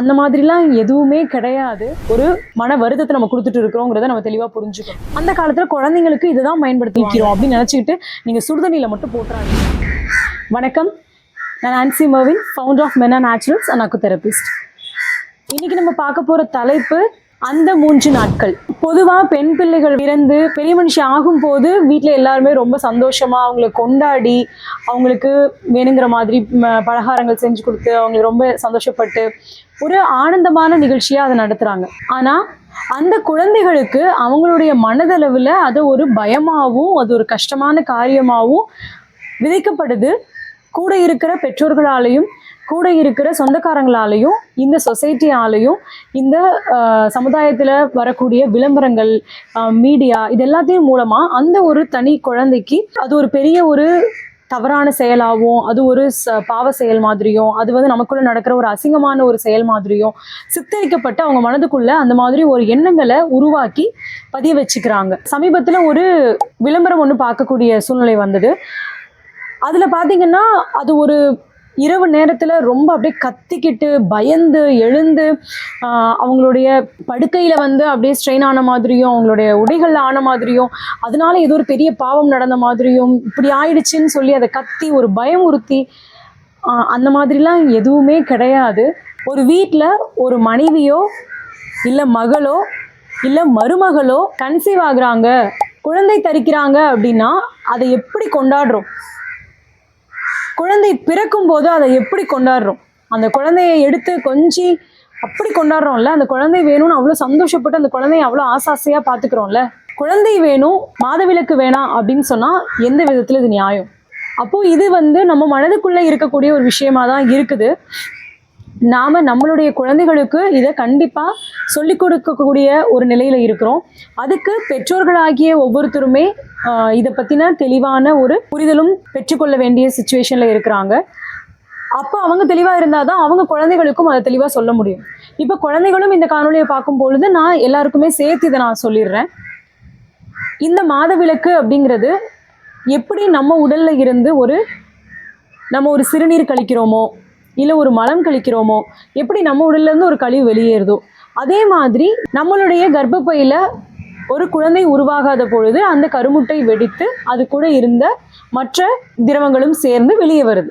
அந்த மாதிரிலாம் எதுவுமே கிடையாது. ஒரு மன வருத்தத்தை நம்ம கொடுத்துட்டு இருக்கிறோங்கிறத நம்ம தெளிவாக புரிஞ்சுக்கணும். அந்த காலத்தில் குழந்தைங்களுக்கு இதுதான் பயன்படுத்திக்கிறோம் அப்படின்னு நினச்சிக்கிட்டு நீங்கள் சுடுதண்ணியில் மட்டும் போட்டுறாங்க. வணக்கம், நான் Nancy Marvin, founder of Mena Naturals and acutherapist. இன்னைக்கு நம்ம பார்க்க போகிற தலைப்பு அந்த 3 நாட்கள். பொதுவாக பெண் பிள்ளைகள் பிறந்து பெரிய மனுஷி ஆகும்போது வீட்டில் எல்லாருமே ரொம்ப சந்தோஷமாக அவங்கள கொண்டாடி அவங்களுக்கு வேணுங்கிற மாதிரி பலகாரங்கள் செஞ்சு கொடுத்து அவங்களை ரொம்ப சந்தோஷப்பட்டு ஒரு ஆனந்தமான நிகழ்ச்சியாக அதை நடத்துகிறாங்க. ஆனால் அந்த குழந்தைகளுக்கு அவங்களுடைய மனதளவில் அது ஒரு பயமாகவும் அது ஒரு கஷ்டமான காரியமாகவும் விதைக்கப்படுது. கூட இருக்கிற பெற்றோர்களாலையும் கூட இருக்கிற சொந்தக்காரங்களாலையும் இந்த சொசைட்டியாலையும் இந்த சமுதாயத்தில் வரக்கூடிய விளம்பரங்கள், மீடியா, இது எல்லாத்தையும் மூலமாக அந்த ஒரு தனி குழந்தைக்கு அது ஒரு பெரிய ஒரு தவறான செயலாகவும் அது ஒரு பாவ செயல் மாதிரியும் அது வந்து நமக்குள்ள நடக்கிற ஒரு அசிங்கமான ஒரு செயல் மாதிரியும் சித்தரிக்கப்பட்டு அவங்க மனதுக்குள்ள அந்த மாதிரி ஒரு எண்ணங்களை உருவாக்கி பதிய வச்சுக்கிறாங்க. சமீபத்தில் ஒரு விளம்பரம் ஒன்று பார்க்கக்கூடிய சூழ்நிலை வந்தது. அதில் பார்த்தீங்கன்னா அது ஒரு இரவு நேரத்தில் ரொம்ப அப்படியே கத்திக்கிட்டு பயந்து எழுந்து அவங்களுடைய படுக்கையில் வந்து அப்படியே ஸ்ட்ரெயின் ஆன மாதிரியும் அவங்களுடைய உடைகளில் ஆன மாதிரியும் அதனால ஏதோ ஒரு பெரிய பாவம் நடந்த மாதிரியும் இப்படி ஆயிடுச்சுன்னு சொல்லி அதை கத்தி ஒரு பயமுறுத்தி அந்த மாதிரிலாம் எதுவுமே கிடையாது. ஒரு வீட்டில் ஒரு மனைவியோ இல்லை மகளோ இல்லை மருமகளோ கன்சீவ் ஆகுறாங்க, குழந்தை தரிக்கிறாங்க அப்படின்னா அதை எப்படி கொண்டாடுறோம்? குழந்தை பிறக்கும் போது அதை எப்படி கொண்டாடுறோம்? அந்த குழந்தையை எடுத்து கொஞ்சி அப்படி கொண்டாடுறோம்ல. அந்த குழந்தை வேணும்னு அவ்வளோ சந்தோஷப்பட்டு அந்த குழந்தைய அவ்வளோ ஆசாசையாக பார்த்துக்கிறோம்ல. குழந்தை வேணும், மாதவிலக்கு வேணாம் அப்படின்னு சொன்னால் எந்த விதத்தில் இது நியாயம்? அப்போது இது வந்து நம்ம மனதுக்குள்ளே இருக்கக்கூடிய ஒரு விஷயமா தான் இருக்குது. நாம் நம்மளுடைய குழந்தைகளுக்கு இதை கண்டிப்பாக சொல்லிக் கொடுக்கக்கூடிய ஒரு நிலையில் இருக்கிறோம். அதுக்கு பெற்றோர்களாகிய ஒவ்வொருத்தருமே இதை பற்றின தெளிவான ஒரு புரிதலும் பெற்றுக்கொள்ள வேண்டிய சிச்சுவேஷனில் இருக்கிறாங்க. அப்போ அவங்க தெளிவாக இருந்தால் தான் அவங்க குழந்தைகளுக்கும் அதை தெளிவாக சொல்ல முடியும். இப்போ குழந்தைகளும் இந்த காணொலியை பார்க்கும் பொழுது நான் எல்லாருக்குமே சேர்த்து இதை நான் சொல்லிடுறேன். இந்த மாதவிலக்கு அப்படிங்கிறது எப்படி நம்ம உடலில் இருந்து நம்ம ஒரு சிறுநீர் கழிக்கிறோமோ இல்லை ஒரு மலம் கழிக்கிறோமோ, எப்படி நம்ம உடல்லேருந்து ஒரு கழிவு வெளியேறுதோ அதே மாதிரி நம்மளுடைய கர்ப்பப்பையில் ஒரு குழந்தை உருவாகாத பொழுது அந்த கருமுட்டை வெடித்து அது கூட இருந்த மற்ற திரவங்களும் சேர்ந்து வெளியே வருது.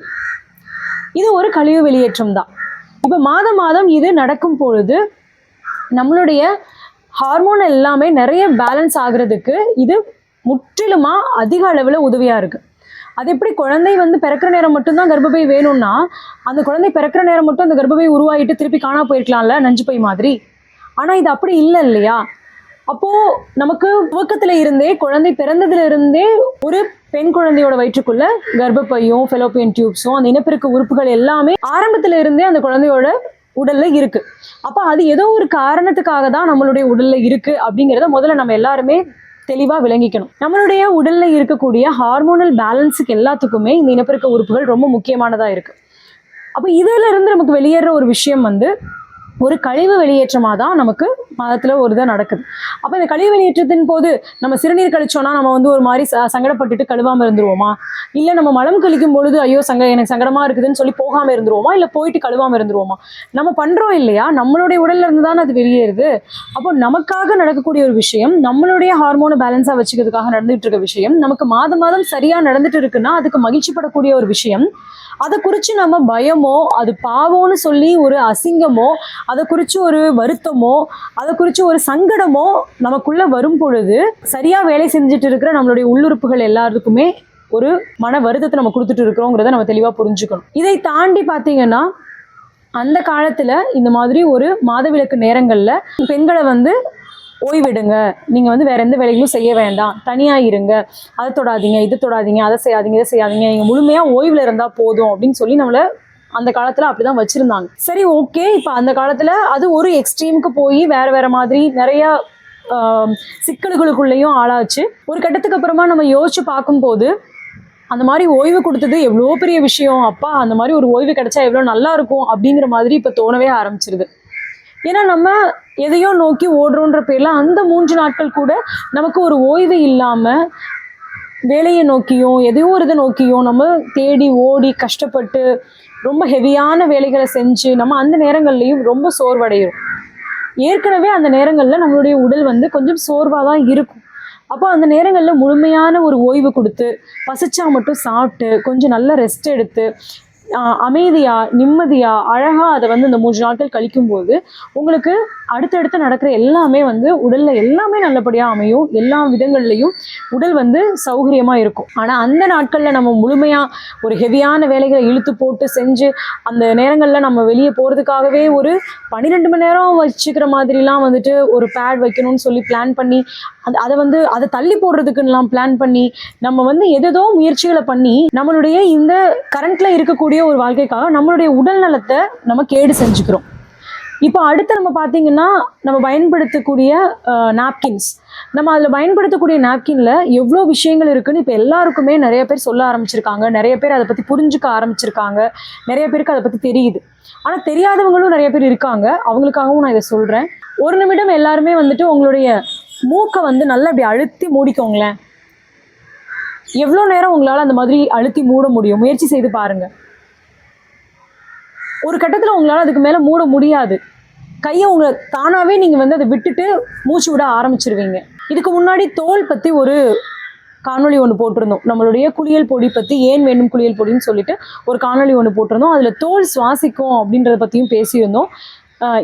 இது ஒரு கழிவு வெளியேற்றம் தான். இப்போ மாதம் மாதம் இது நடக்கும் பொழுது நம்மளுடைய ஹார்மோன் எல்லாமே நிறைய பேலன்ஸ் ஆகிறதுக்கு இது முற்றிலுமாக அதிக அளவில் உதவியாக இருக்குது. அது எப்படி குழந்தை வந்து பிறக்கிற நேரம் மட்டும்தான் கர்ப்பப்பை வேணும்னா அந்த குழந்தை பிறக்கிற நேரம் மட்டும் அந்த கர்ப்பப்பை உருவாகிட்டு திருப்பி காணா போயிருக்கலாம்ல, நஞ்சு பை மாதிரி. ஆனால் இது அப்படி இல்லை இல்லையா? அப்போது நமக்கு துவக்கத்தில் இருந்தே குழந்தை பிறந்ததுல இருந்தே ஒரு பெண் குழந்தையோட வயிற்றுக்குள்ள கர்ப்பப்பையும் ஃபெலோப்பியன் டியூப்ஸும் அந்த இனப்பெருக்க உறுப்புகள் எல்லாமே ஆரம்பத்தில் இருந்தே அந்த குழந்தையோட உடல்ல இருக்கு. அப்போ அது ஏதோ ஒரு காரணத்துக்காக தான் நம்மளுடைய உடல்ல இருக்கு அப்படிங்கிறத முதல்ல நம்ம எல்லாருமே தெளிவாக விளங்கிக்கணும். நம்மளுடைய உடலில் இருக்கக்கூடிய ஹார்மோனல் பேலன்ஸுக்கு எல்லாத்துக்குமே இந்த இனப்பெருக்க உறுப்புகள் ரொம்ப முக்கியமானதாக இருக்குது. அப்போ இதிலிருந்து நமக்கு வெளியேற ஒரு விஷயம் வந்து ஒரு கழிவு வெளியேற்றமாக தான் நமக்கு மாதத்தில் ஒரு இதாக நடக்குது. அப்போ இந்த கழிவு வெளியேற்றத்தின் போது நம்ம சிறுநீர் கழிச்சோன்னா நம்ம வந்து ஒரு மாதிரி சங்கடப்பட்டுட்டு கழுவாமல் இருந்துருவோமா? இல்லை நம்ம மலம் கழிக்கும் பொழுது ஐயோ எனக்கு சங்கடமாக இருக்குதுன்னு சொல்லி போகாமல் இருந்துருவோமா? இல்லை போயிட்டு கழுவாமல் இருந்துருவோமா? நம்ம பண்ணுறோம் இல்லையா? நம்மளுடைய உடல்ல இருந்து தானே அது வெளியேறுது. அப்போ நமக்காக நடக்கக்கூடிய ஒரு விஷயம், நம்மளுடைய ஹார்மோனை பேலன்ஸாக வச்சுக்கிறதுக்காக நடந்துகிட்டு இருக்க விஷயம், நமக்கு மாதம் மாதம் சரியாக நடந்துட்டு இருக்குன்னா அதுக்கு மகிழ்ச்சிப்படக்கூடிய ஒரு விஷயம். அதை குறித்து நம்ம பயமோ அது பாவம்னு சொல்லி ஒரு அசிங்கமோ அதை குறித்து ஒரு வருத்தமோ அதை குறித்து ஒரு சங்கடமோ நமக்குள்ளே வரும் பொழுது சரியாக வேலை செஞ்சுட்டு இருக்கிற நம்மளுடைய உள்ளுறுப்புகள் எல்லாருக்குமே ஒரு மன வருத்தத்தை நம்ம கொடுத்துட்டு இருக்கிறோங்கிறத நம்ம தெளிவாக புரிஞ்சுக்கணும். இதை தாண்டி பார்த்தீங்கன்னா அந்த காலத்தில் இந்த மாதிரி ஒரு மாதவிலக்கு நேரங்களில் பெண்களை வந்து ஓய்விடுங்க, நீங்கள் வந்து வேறு எந்த வேலைகளும் செய்ய வேண்டாம், தனியாக இருங்க, அதை தொடாதீங்க, இது தொடாதீங்க, அதை செய்யாதீங்க, இதை செய்யாதீங்க, நீங்கள் முழுமையாக ஓய்வில் இருந்தால் போதும் அப்படின்னு சொல்லி நம்மளை அந்த காலத்தில் அப்படி தான் வச்சுருந்தாங்க. சரி, ஓகே. இப்போ அந்த காலத்தில் அது ஒரு எக்ஸ்ட்ரீமுக்கு போய் வேறு மாதிரி நிறையா சிக்கல்களுக்குள்ளேயும் ஆளாச்சு. ஒரு கட்டத்துக்கு அப்புறமா நம்ம யோசிச்சு பார்க்கும்போது அந்த மாதிரி ஓய்வு கொடுத்தது எவ்வளோ பெரிய விஷயம், அப்பா அந்த மாதிரி ஒரு ஓய்வு கிடைச்சா எவ்வளோ நல்லா இருக்கும் அப்படிங்கிற மாதிரி இப்போ தோணவே ஆரம்பிச்சிருது. ஏன்னா நம்ம எதையோ நோக்கி ஓடுறோன்ற பேரில் அந்த 3 நாட்கள் கூட நமக்கு ஒரு ஓய்வு இல்லாமல் வேலையை நோக்கியும் எதையோ ஒரு இதை நோக்கியும் நம்ம தேடி ஓடி கஷ்டப்பட்டு ரொம்ப ஹெவியான வேலைகளை செஞ்சு நம்ம அந்த நேரங்கள்லையும் ரொம்ப சோர்வடைகிறோம். ஏற்கனவே அந்த நேரங்களில் நம்மளுடைய உடல் வந்து கொஞ்சம் சோர்வாக தான் இருக்கும். அப்போ அந்த நேரங்களில் முழுமையான ஒரு ஓய்வு கொடுத்து, பசிச்சா மட்டும் சாப்பிட்டு, கொஞ்சம் நல்ல ரெஸ்ட் எடுத்து, அமைதியாக நிம்மதியாக அழகாக அதை வந்து இந்த 3 நாட்கள் கழிக்கும்போது உங்களுக்கு அடுத்தடுத்து நடக்கிற எல்லாமே வந்து உடலில் எல்லாமே நல்லபடியாக அமையும். எல்லா விதங்கள்லையும் உடல் வந்து சௌகரியமாக இருக்கும். ஆனால் அந்த நாட்களில் நம்ம முழுமையாக ஒரு ஹெவியான வேலைகளை இழுத்து போட்டு செஞ்சு அந்த நேரங்களில் நம்ம வெளியே போகிறதுக்காகவே ஒரு 12 மணி நேரம் வச்சுக்கிற மாதிரிலாம் வந்துட்டு ஒரு பேட் வைக்கணும்னு சொல்லி பிளான் பண்ணி அதை தள்ளி போடுறதுக்குன்னெலாம் பிளான் பண்ணி நம்ம வந்து எதோ முயற்சிகளை பண்ணி நம்மளுடைய இந்த கரண்ட்ல இருக்கக்கூடிய ஒரு வாழ்க்கைக்காக நம்மளுடைய உடல் நலத்தை நம்ம கேடு செஞ்சுக்கிறோம். இப்போ அடுத்து நம்ம பார்த்தீங்கன்னா நம்ம பயன்படுத்தக்கூடிய நாப்கின்ஸ், நம்ம அதில் பயன்படுத்தக்கூடிய நாப்கின்ல எவ்வளோ விஷயங்கள் இருக்குன்னு இப்போ எல்லாருக்குமே நிறைய பேர் சொல்ல ஆரம்பிச்சிருக்காங்க. நிறைய பேர் அதை பற்றி புரிஞ்சுக்க ஆரம்பிச்சிருக்காங்க. நிறைய பேருக்கு அதை பற்றி தெரியுது. ஆனால் தெரியாதவங்களும் நிறைய பேர் இருக்காங்க. அவங்களுக்காகவும் நான் இதை சொல்கிறேன். ஒரு நிமிடம் எல்லாருமே வந்துட்டு உங்களுடைய மூக்கை வந்து நல்லா இப்படி அழுத்தி மூடிக்கோங்களேன். எவ்வளோ நேரம் உங்களால் அந்த மாதிரி அழுத்தி மூட முடியும்? முயற்சி செய்து பாருங்க. ஒரு கட்டத்தில் உங்களால் அதுக்கு மேலே மூட முடியாது. கையை உங்களை தானாகவே நீங்கள் வந்து அதை விட்டுட்டு மூச்சு விட ஆரம்பிச்சிருவீங்க. இதுக்கு முன்னாடி தோல் பற்றி ஒரு காணொளி ஒன்று போட்டிருந்தோம். நம்மளுடைய குளியல் பொடி பற்றி, ஏன் வேண்டும் குளியல் பொடின்னு சொல்லிட்டு ஒரு காணொளி ஒன்று போட்டிருந்தோம். அதில் தோல் சுவாசிக்கும் அப்படின்றத பற்றியும் பேசியிருந்தோம்.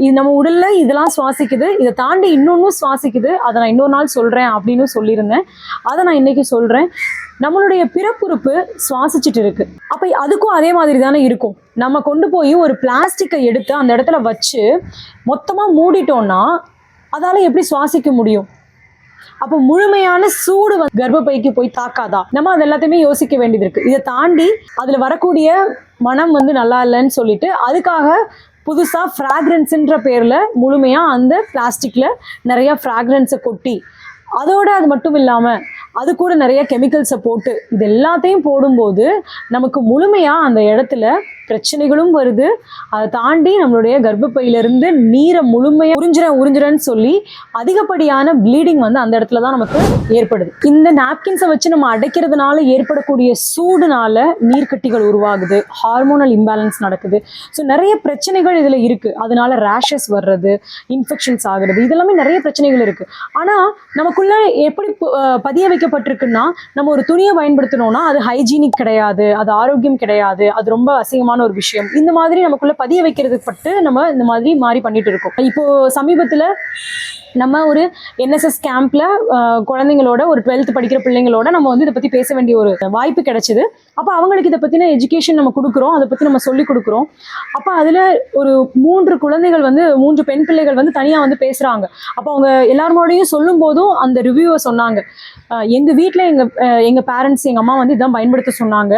இது நம்ம உடலில் இதெல்லாம் சுவாசிக்குது, இதை தாண்டி இன்னொன்றும் சுவாசிக்குது, அதை நான் இன்னொரு நாள் சொல்கிறேன் அப்படின்னு சொல்லியிருந்தேன். அதை நான் இன்றைக்கி சொல்கிறேன். நம்மளுடைய பிறப்புறுப்பு சுவாசிச்சுட்டு இருக்கு. அப்போ அதுக்கும் அதே மாதிரி தானே இருக்கும். நம்ம கொண்டு போய் ஒரு பிளாஸ்டிக்கை எடுத்து அந்த இடத்துல வச்சு மொத்தமாக மூடிட்டோம்னா அதால் எப்படி சுவாசிக்க முடியும்? அப்போ முழுமையான சூடு கர்ப்பப்பைக்கு போய் தாக்காதா? நம்ம அது எல்லாத்தையுமே யோசிக்க வேண்டியது இருக்குது. இதை தாண்டி அதில் வரக்கூடிய மனம் வந்து நல்லா இல்லைன்னு சொல்லிட்டு அதுக்காக புதுசாக ஃப்ராக்ரன்ஸுன்ற பேரில் முழுமையாக அந்த பிளாஸ்டிக்கில் நிறையா ஃப்ராக்ரன்ஸை கொட்டி, அதோடு அது மட்டும் இல்லாமல் அது கூட நிறைய கெமிக்கல்ஸை போட்டு இது எல்லாத்தையும் போடும்போது நமக்கு முழுமையாக அந்த இடத்துல பிரச்சனைகளும் வருது. அதை தாண்டி நம்மளுடைய கர்ப்பப்பையிலிருந்து நீரை முழுமையாக உறிஞ்சிறன்னு சொல்லி அதிகப்படியான ப்ளீடிங் வந்து அந்த இடத்துல தான் நமக்கு ஏற்படுது. இந்த நாப்கின்ஸை வச்சு நம்ம அடைக்கிறதுனால ஏற்படக்கூடிய சூடுனால நீர்க்கட்டிகள் உருவாகுது, ஹார்மோனல் இம்பேலன்ஸ் நடக்குது. ஸோ நிறைய பிரச்சனைகள் இதில் இருக்குது. அதனால ரேஷஸ் வர்றது, இன்ஃபெக்ஷன்ஸ் ஆகுறது, இதெல்லாமே நிறைய பிரச்சனைகள் இருக்குது. ஆனால் நமக்குள்ளே எப்படி பதிய வைக்கப்பட்டிருக்குன்னா, நம்ம ஒரு துணியை பயன்படுத்தணும்னா அது ஹைஜீனிக் கிடையாது, அது ஆரோக்கியம் கிடையாது, அது ரொம்ப அசிங்கமான ஒரு விஷயம், இந்த மாதிரி நமக்குள்ள பதிய வைக்கிறதுக்கு பட்டு நம்ம இந்த மாதிரி மாறி பண்ணிட்டு இருக்கோம். இப்போ சமீபத்தில் நம்ம ஒரு என்எஸ்எஸ் கேம்ப்ல குழந்தைங்களோட ஒரு 12th படிக்கிற பிள்ளைங்களோட நம்ம வந்து இதை பற்றி பேச வேண்டிய ஒரு வாய்ப்பு கிடைச்சிது. அப்போ அவங்களுக்கு இதை பற்றின எஜுகேஷன் நம்ம கொடுக்குறோம், அதை பற்றி நம்ம சொல்லி கொடுக்குறோம். அப்போ அதில் ஒரு 3 குழந்தைகள் வந்து 3 பெண் பிள்ளைகள் வந்து தனியாக வந்து பேசுகிறாங்க. அப்போ அவங்க எல்லாரோடையும் சொல்லும் போதும் அந்த ரிவ்யூவை சொன்னாங்க. எங்கள் வீட்டில் எங்கள் பேரண்ட்ஸ், எங்கள் அம்மா வந்து இதான் பயன்படுத்த சொன்னாங்க.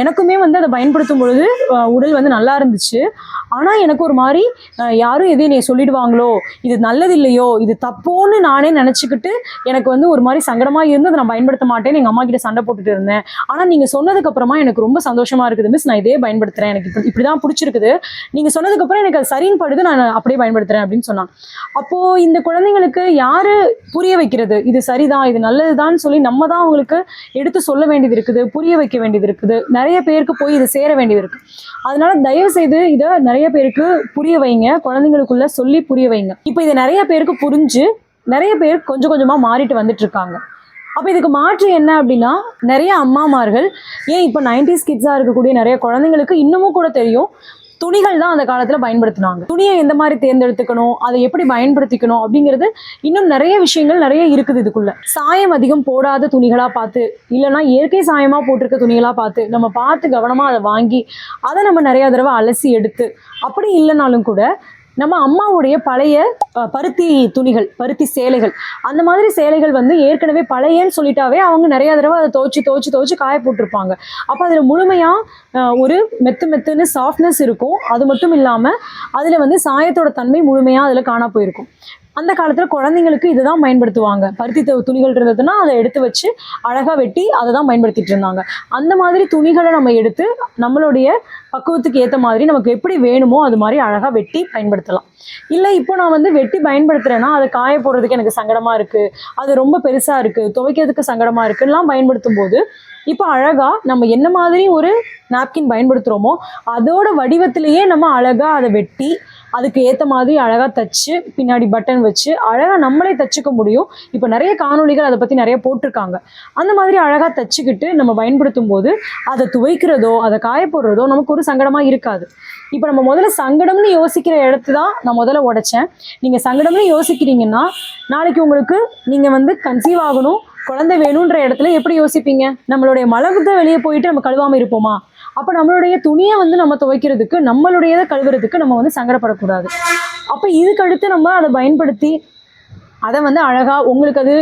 எனக்குமே வந்து அதை பயன்படுத்தும் பொழுது உடல் வந்து நல்லா இருந்துச்சு. ஆனால் எனக்கு ஒரு மாதிரி யாரும் எதையும் நீ சொல்லிடுவாங்களோ, இது நல்லது இல்லையோ, இது தப்போன்னு நானே நினச்சிக்கிட்டு எனக்கு வந்து ஒரு மாதிரி சங்கடமாக இருந்து அதை நான் பயன்படுத்த மாட்டேன்னு எங்கள் அம்மா கிட்ட சண்டை போட்டுட்டு இருந்தேன். ஆனால் நீங்கள் சொன்னதுக்கப்புறமா எனக்கு ரொம்ப சந்தோஷமாக இருக்குது மிஸ், நான் இதே பயன்படுத்துகிறேன், எனக்கு இப்படி தான் பிடிச்சிருக்குது, நீங்கள் சொன்னதுக்கப்புறம் எனக்கு அது சரின்னு படுது, நான் அப்படியே பயன்படுத்துகிறேன் அப்படின்னு சொன்னான். அப்போது இந்த குழந்தைங்களுக்கு யார் புரிய வைக்கிறது? இது சரிதான், இது நல்லதுதான் சொல்லி நம்ம தான் அவங்களுக்கு எடுத்து சொல்ல வேண்டியது இருக்குது, புரிய வைக்க வேண்டியது இருக்குது, நிறைய பேருக்கு போய் இது சேர வேண்டியது இருக்குது. அதனால தயவு செய்து இதை நிறைய பேருக்கு புரிய வைங்க, குழந்தைங்களுக்குள்ள சொல்லி புரிய வைங்க. இப்போ இதை நிறைய பேருக்கு புரிஞ்சு நிறைய பேர் கொஞ்சம் கொஞ்சமாக மாறிட்டு வந்துட்டு இருக்காங்க. அப்போ இதுக்கு மாற்று என்ன அப்படின்னா, நிறைய அம்மாமார்கள், ஏன் இப்போ 90s கிட்ஸாக இருக்கக்கூடிய நிறைய குழந்தைங்களுக்கு இன்னமும் கூட தெரியும் துணிகள் தான் அந்த காலத்தில் பயன்படுத்தினாங்க. துணியை எந்த மாதிரி தேர்ந்தெடுத்துக்கணும், அதை எப்படி பயன்படுத்திக்கணும் அப்படிங்கிறது இன்னும் நிறைய விஷயங்கள் நிறைய இருக்குது. இதுக்குள்ள சாயம் அதிகம் போடாத துணிகளாக பார்த்து, இல்லைனா இயற்கை சாயமாக போட்டிருக்க துணிகளாக பார்த்து நம்ம பார்த்து கவனமாக அதை வாங்கி அதை நம்ம நிறையா தடவை அலசி எடுத்து, அப்படி இல்லைனாலும் கூட நம்ம அம்மாவுடைய பழைய பருத்தி துணிகள், பருத்தி சேலைகள், அந்த மாதிரி சேலைகள் வந்து ஏற்கனவே பழையன்னு சொல்லிட்டாவே அவங்க நிறைய தடவை அதை துவைச்சு காய போட்டிருப்பாங்க. அப்போ அதில் முழுமையாக ஒரு மெத்துன்னு சாஃப்ட்னஸ் இருக்கும். அது மட்டும் இல்லாமல் அதில் வந்து சாயத்தோட தன்மை முழுமையாக அதில் காணா போயிருக்கும். அந்த காலத்தில் குழந்தைங்களுக்கு இதை தான் பயன்படுத்துவாங்க. பருத்தி துணிகள் இருந்ததுன்னா அதை எடுத்து வச்சு அழகாக வெட்டி அதை தான் பயன்படுத்திட்டு இருந்தாங்க. அந்த மாதிரி துணிகளை நம்ம எடுத்து நம்மளுடைய பக்குவத்துக்கு ஏற்ற மாதிரி நமக்கு எப்படி வேணுமோ அது மாதிரி அழகாக வெட்டி பயன்படுத்தலாம். இல்லை இப்போ நான் வந்து வெட்டி பயன்படுத்துகிறேன்னா அதை காய போடுறதுக்கு எனக்கு சங்கடமாக இருக்குது, அது ரொம்ப பெருசாக இருக்குது, துவைக்கிறதுக்கு சங்கடமாக இருக்குன்னெலாம் பயன்படுத்தும் போது இப்போ அழகாக நம்ம என்ன மாதிரி ஒரு நாப்கின் பயன்படுத்துகிறோமோ அதோட வடிவத்திலேயே நம்ம அழகாக அதை வெட்டி அதுக்கு ஏற்ற மாதிரி அழகாக தச்சு பின்னாடி பட்டன் வச்சு அழகாக நம்மளே தச்சுக்க முடியும். இப்போ நிறைய காணொளிகள் அதை பற்றி நிறைய போட்டிருக்காங்க. அந்த மாதிரி அழகாக தச்சுக்கிட்டு நம்ம பயன்படுத்தும் போது அதை துவைக்கிறதோ அதை காய போடுறதோ நமக்கு ஒரு சங்கடமாக இருக்காது. இப்போ நம்ம முதல்ல சங்கடம்னு யோசிக்கிற இடத்து தான் நான் முதல்ல உடைச்சேன். நீங்கள் சங்கடம்னு யோசிக்கிறீங்கன்னா நாளைக்கு உங்களுக்கு நீங்கள் வந்து கன்சீவ் ஆகணும், குழந்தை வேணுன்ற இடத்துல எப்படி யோசிப்பீங்க? நம்மளுடைய மலகுத்த வெளியே போயிட்டு நம்ம கழுவாமல் இருப்போமா? அப்போ நம்மளுடைய துணியை வந்து நம்ம துவைக்கிறதுக்கு நம்மளுடையதை கழுவுறதுக்கு நம்ம வந்து சங்கடப்படக்கூடாது. அப்போ இதுக்கடுத்து நம்ம அதை பயன்படுத்தி அதை வந்து அழகாக உங்களுக்கு அது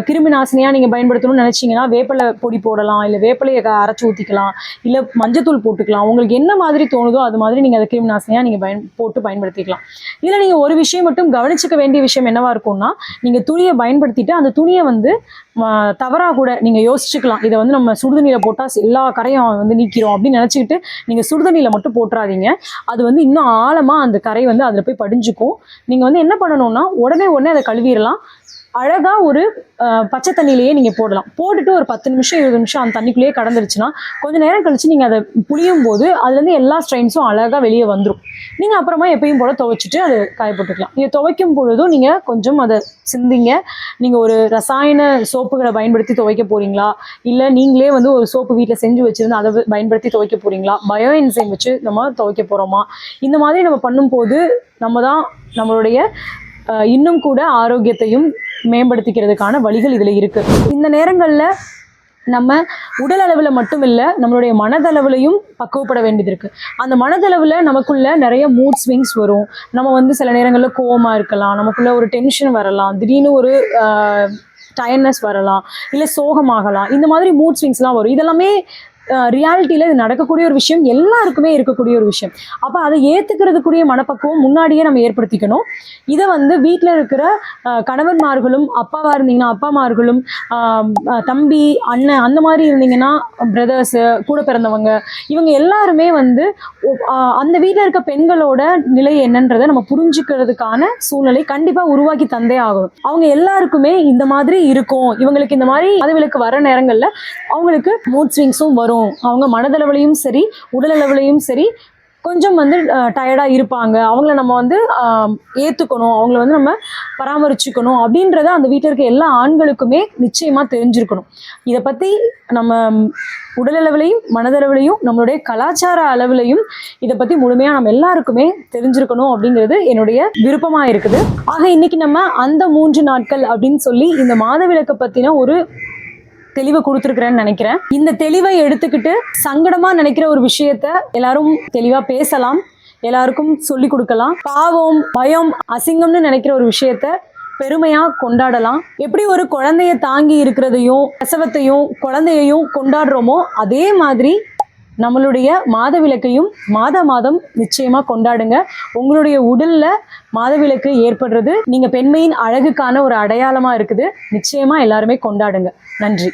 கிருமி நாசினியாக நீங்கள் பயன்படுத்தணும்னு நினச்சிங்கன்னா வேப்பிலை பொடி போடலாம், இல்லை வேப்பிலையை அரைச்சி ஊற்றிக்கலாம், இல்லை மஞ்சத்தூள் போட்டுக்கலாம். உங்களுக்கு என்ன மாதிரி தோணுதோ அது மாதிரி நீங்கள் அதை கிருமி நாசினியாக நீங்கள் போட்டு பயன்படுத்திக்கலாம். இதில் நீங்கள் ஒரு விஷயம் மட்டும் கவனிச்சிக்க வேண்டிய விஷயம் என்னவாக இருக்கும்னா, நீங்கள் துணியை பயன்படுத்திட்டு அந்த துணியை வந்து தவறாக கூட நீங்கள் யோசிச்சுக்கலாம், இதை வந்து நம்ம சுடுதண்ணியில் போட்டால் எல்லா கரையும் வந்து நீக்கிறோம் அப்படின்னு நினச்சிக்கிட்டு நீங்கள் சுடுதண்ணியில் மட்டும் போட்டுறாதீங்க. அது வந்து இன்னும் ஆழமாக அந்த கரை வந்து அதில் போய் படிஞ்சுக்கும். நீங்கள் வந்து என்ன பண்ணணும்னா உடனே அதை கழுவிடலாம். அழகாக ஒரு பச்சை தண்ணியிலேயே நீங்கள் போடலாம். போட்டுட்டு ஒரு 10 நிமிஷம் 20 நிமிஷம் அந்த தண்ணிக்குள்ளேயே கடந்துருச்சுன்னா கொஞ்சம் நேரம் கழித்து நீங்கள் அதை புளியும் போது அதுலேருந்து எல்லா ஸ்ட்ரெயின்ஸும் அழகாக வெளியே வந்துடும். நீங்கள் அப்புறமா எப்பயும் போல் துவைச்சிட்டு அதை காய போட்டுக்கலாம். நீங்கள் துவைக்கும் பொழுதும் நீங்கள் கொஞ்சம் அதை சிந்திங்க. நீங்கள் ஒரு ரசாயன சோப்புகளை பயன்படுத்தி துவைக்க போகிறீங்களா, இல்லை நீங்களே வந்து ஒரு சோப்பு வீட்டில் செஞ்சு வச்சுருந்து அதை பயன்படுத்தி துவைக்க போகிறீங்களா, பயோ என்சைம் வச்சு நம்ம துவைக்க போகிறோமா, இந்த மாதிரி நம்ம பண்ணும்போது நம்ம தான் நம்மளுடைய இன்னும் கூட ஆரோக்கியத்தையும் மேம்படுத்திக்கிறதுக்கான வழிகள் இதில் இருக்குது. இந்த நேரங்களில் நம்ம உடல் அளவில் மட்டும் இல்லை, நம்மளுடைய மனதளவுலையும் பக்குவப்பட வேண்டியது இருக்குது. அந்த மனதளவில் நமக்குள்ள நிறைய மூட் ஸ்விங்ஸ் வரும். நம்ம வந்து சில நேரங்களில் கோவமாக இருக்கலாம், நமக்குள்ள ஒரு டென்ஷன் வரலாம், திடீர்னு ஒரு டயர்ட்னஸ் வரலாம், இல்லை சோகமாகலாம். இந்த மாதிரி மூட் ஸ்விங்ஸ்லாம் வரும். இதெல்லாமே ரியாலிட்டியில் இது நடக்கக்கூடிய ஒரு விஷயம், எல்லாருக்குமே இருக்கக்கூடிய ஒரு விஷயம். அப்போ அதை ஏற்றுக்கிறதுக்குரிய மனப்பக்குவம் முன்னாடியே நம்ம ஏற்படுத்திக்கணும். இதை வந்து வீட்டில் இருக்கிற கணவன்மார்களும், அப்பாவாக இருந்தீங்கன்னா அப்பாமார்களும், தம்பி அண்ணன் அந்த மாதிரி இருந்தீங்கன்னா பிரதர்ஸு, கூட பிறந்தவங்க, இவங்க எல்லாருமே வந்து அந்த வீட்டில் இருக்க பெண்களோட நிலை என்னன்றதை நம்ம புரிஞ்சுக்கிறதுக்கான சூழ்நிலை கண்டிப்பாக உருவாக்கி தந்தே ஆகணும். அவங்க எல்லாருக்குமே இந்த மாதிரி இருக்கும். இவங்களுக்கு இந்த மாதிரி மதுவிலக்கு வர நேரங்களில் அவங்களுக்கு மூட் ஸ்விங்ஸும் வரும். அவங்க மனதளவுலையும் சரி உடல் அளவுலையும் சரி கொஞ்சம் வந்து டயர்டாக இருப்பாங்க. அவங்கள நம்ம வந்து ஏற்றுக்கணும், அவங்கள வந்து நம்ம பராமரிச்சுக்கணும் அப்படின்றத அந்த வீட்டில் இருக்க எல்லா ஆண்களுக்குமே நிச்சயமாக தெரிஞ்சிருக்கணும். இதை பற்றி நம்ம உடல் அளவுலையும் மனதளவுலையும் நம்மளுடைய கலாச்சார அளவுலையும் இதை பற்றி முழுமையாக நம்ம எல்லாருக்குமே தெரிஞ்சிருக்கணும் அப்படிங்கிறது என்னுடைய விருப்பமாக இருக்குது. ஆக இன்னைக்கு நம்ம அந்த 3 நாட்கள் அப்படின்னு சொல்லி இந்த மாதவிலக்கை பற்றின ஒரு தெளிவை கொடுத்துருக்குறேன்னு நினைக்கிறேன். இந்த தெளிவை எடுத்துக்கிட்டு சங்கடமா நினைக்கிற ஒரு விஷயத்த எல்லாரும் தெளிவா பேசலாம், எல்லாருக்கும் சொல்லி கொடுக்கலாம். பாவம், பயம், அசிங்கம்னு நினைக்கிற ஒரு விஷயத்த பெருமையா கொண்டாடலாம். எப்படி ஒரு குழந்தைய தாங்கி இருக்கிறதையும் பிரசவத்தையும் குழந்தையையும் கொண்டாடுறோமோ அதே மாதிரி நம்மளுடைய மாதவிலக்கையும் மாதம் நிச்சயமா கொண்டாடுங்க. உங்களுடைய உடல்ல மாதவிலக்கு ஏற்படுறது நீங்க பெண்மையின் அழகுக்கான ஒரு அடையாளமா இருக்குது. நிச்சயமா எல்லாருமே கொண்டாடுங்க. நன்றி.